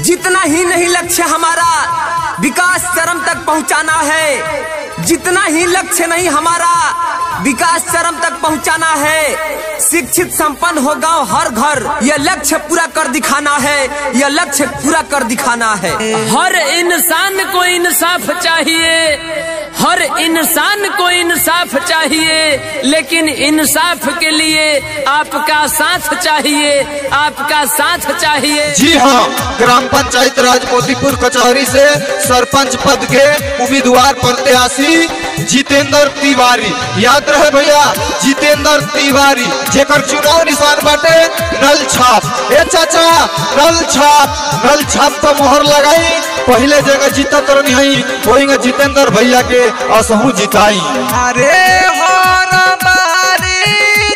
जितना ही नहीं लक्ष्य हमारा विकास चरम तक पहुंचाना है, जितना ही लक्ष्य नहीं हमारा विकास चरम तक पहुंचाना है। शिक्षित संपन्न हो गांव हर घर, यह लक्ष्य पूरा कर दिखाना है, यह लक्ष्य पूरा कर दिखाना है। हर इंसान को इंसाफ चाहिए, हर इंसान को इंसाफ चाहिए, लेकिन इंसाफ के लिए आपका साथ चाहिए, आपका साथ चाहिए। जी हाँ, ग्राम पंचायत राज मोतीपुर कचहरी से सरपंच पद के उम्मीदवार प्रत्याशी जितेंद्र तिवारी, याद रहे भैया, जितेंद्र तिवारी, जेकर चुनाव निशान बाटे नल छाप। ए चाचा, नल छाप पर मोहर लगाई, पहले जगह जीतत रही वही जितेंद्र भैया के असहू जिताई। अरे हर बारी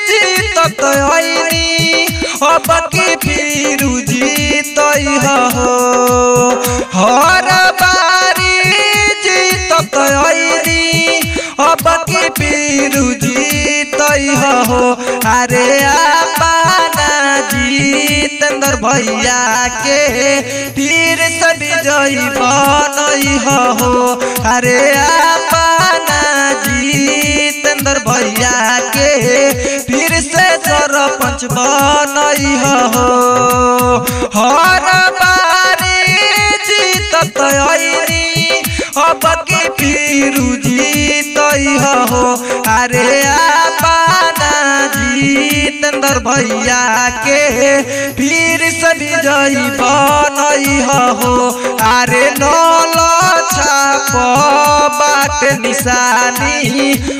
जीतत हईनी, अब की फिर जीतई हो। हर बारी जीतत हईनी, अब की फिर जीतई हो। अरे अपना जितेंद्र भैया के फिर से विजयी बनई हो। अरे अपना जितेंद्र भैया के फिर से सरपंच बनई हो। हर बारी जीतत हईनी, अब की फिर जीतई हो। अरे अपना जितेंद्र भैया के फिर से विजयी बनई हो। अरे नल छाप बाट निशानी,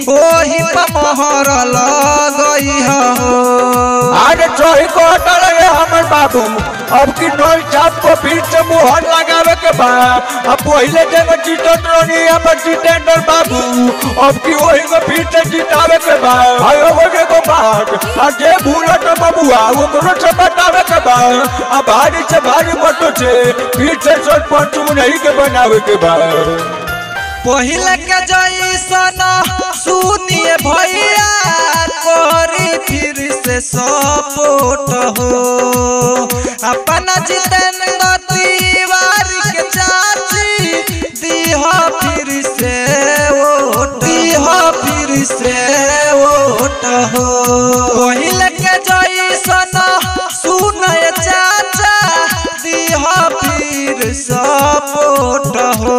ओही पर मोहर लगई हो। अरे चोरी को हटाए हमर बाबू, अब की नल छाप को फिर से मोहर लगावे के बाद अब पहले जगह जीतत रही हमर जितेंद्र बाबू, अब की वही को फिर से जितावे के बाद आयो वगे को बात जे भूलत बबुआ वो कोनो से बतावे के बाद अब भारी से भारी मतों से फिर से सरपंच नहीं के बनावे के बाद। पहले के जैसन सुनिए भैया, करी फिर से सपोर्ट हो। अपना जितेंद्र तिवारी के चाची दीहा फिर से वोट, दीहा फिर से वोट हो। पहले के जैसन सुनय चाचा, दीहा फिर सपोर्ट हो।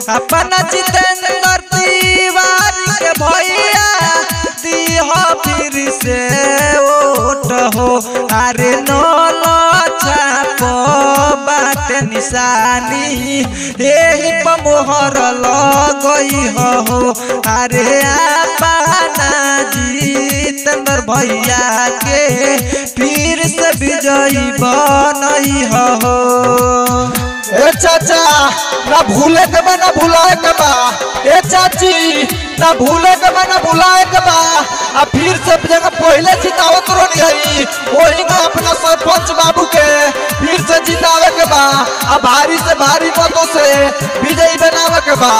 अपना जितेंद्र तिवारी के भैया दीहा फिर से वोट हो। अरे नल छाप बाट निशानी, यही पर मोहर लगई हो। अरे अपना जितेंद्र भैया के फिर से विजयी बनई हो। ए चाचा, ना भूले के बा ना भुलाए के बा। ए चाची, ना भूले के बा ना भुलाए के बा। अब फिर से जगह पहले जितावत रही है वही का अपना सरपंच बाबू के फिर से जितावे के बा। अब भारी से भारी मतों से विजयी बनावे के बा।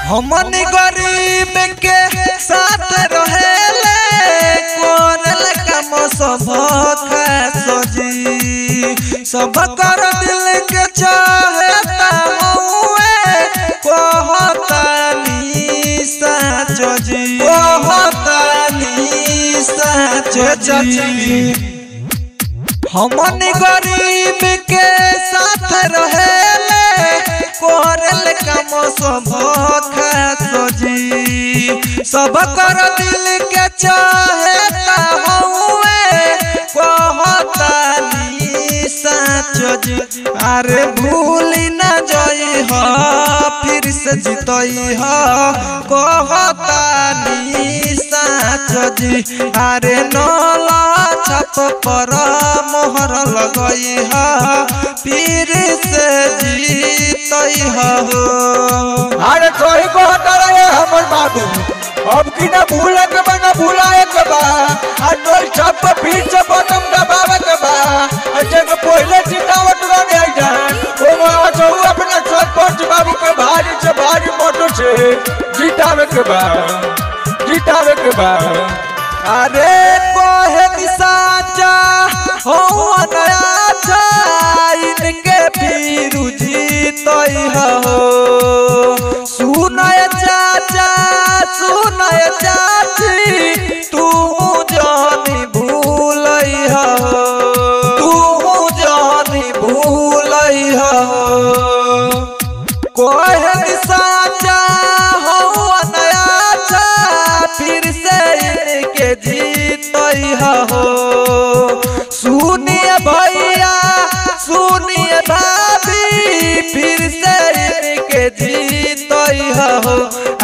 हमन गरीब के साथ रहेले, कोरल काम सब सजी, सब कर दिल के चाहता हुए, कहतानी सच जी, कहतानी सच जी। हमन गरीब के साथ रहेले, कोरल काम सब सजी, सब कर दिल के चाहता हुए, कहतानी सच जी। अरे भूली न जई हो फिर से जीतई हो, कहतानी सच जी। अरे नल छाप पर मोहर लगई हो, फिर से जीतई हो। अरे कोई को हटाए हमर बाबू, अब की ना भूले के बा ना भुलाए के बा। नल छाप पर फिर से बटन दबावे के बा। जगह पहले जितावत रही जान वो अपना सरपंच बाबू के भारी से भारी मतों से जितावे के बा, जितावे के बा। अरे कोहे निशा हो। सुनिए भैया सुनिए भाभी फिर से इनके जीत हो।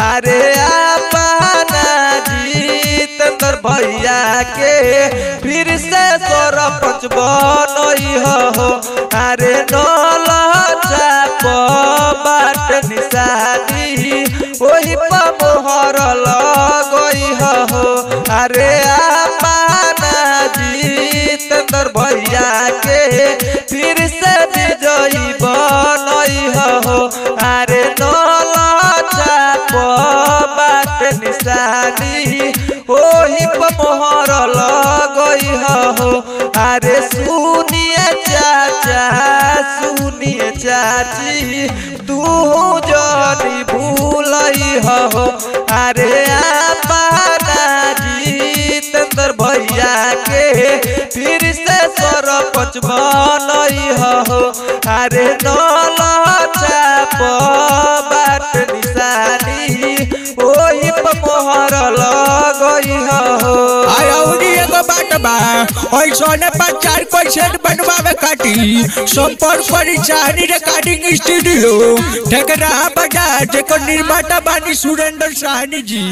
अरे अपना जितेंद्र भैया के फिर से सरपंच बनई हो। अरे नौला चाप बाट निशानी वही पर मोहर लगई हो। अरे अपना जितेंद्र भैया के फिर से विजयी बनई हो। अरे नौला चाप बाट निशानी वही पर मोहर लगई हो। अरे सुनिए चाचा सुनिए चाची तू जानी भूलई हो। अरे अपना जितेंद्र भैया के फिर से सरपंच बनई हो। अरे नौला चाप बाट निशानी वही पर मोहर लगई हो। बात बा ऐसने प्रचार कैसेट बनवावे खातिर संपर्क करी चाहनी रिकॉर्डिंग स्टूडियो ठेकरा बाजार जेकर निर्माता बानी सुरेंद्र साहनी जी।